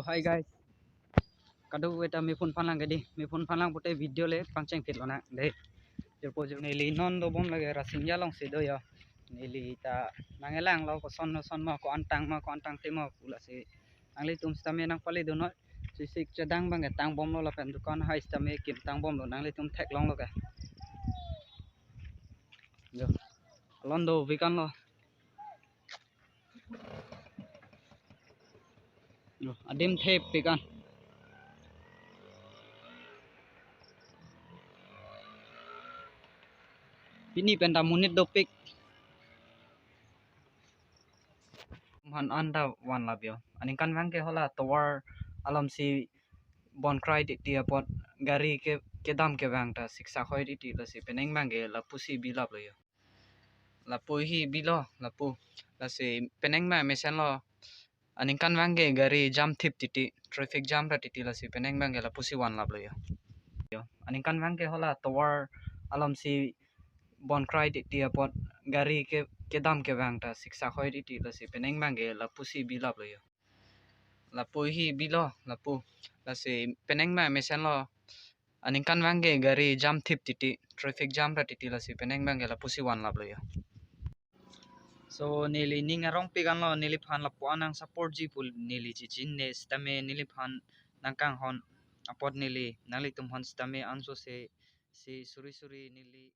hi guys. Kadu weta mi phun phalang gadi. Mi phun phalang pute video le pangcheng fit lona. Dei. Jopo jo neli non do bom lage rasingja long se do ya. Neli ta nangelang lo ko son ma ko antang te ma pula se. Angli tum stame nang pali do no. Sisik chedang bang tang bom lo la pen dukan hai stame kim tang bom lo nangli tum thek long lo ka. Yo. Alon do vikan lo. Yo, adim thep vikan. Pini penta munit dopik. Man anda wan labio. Aning kan wang ke hola towar alam si bon cry di apot gari ke dam ke wang ta siksa khoi di la si peneng bang ke la pusi bilap lo yo. La pu hi bilo la pu la si peneng ma mesen lo aning kan wang ke gari jam thip titi traffic jam ra titi la si peneng bang ke la pusi wan lap lo yo. Aning kan wang ke hola towar alam si bon cry di apot gari ke dam ke wang ta siksa khoi di la si peneng bang ke la pusi bilap lo yo. La pu hi bilo la pu la si peneng ma mesen lo aning kan wang ke gari jam thip titi traffic jam ra titi la si peneng bang ke la pusi wan lap lo yo. So nili ning arong pigan lo nili phan la po anang support ji pul nili chichin ne stame nili phan nangkang hon apot nili nali tum hon stame anso se si suri nili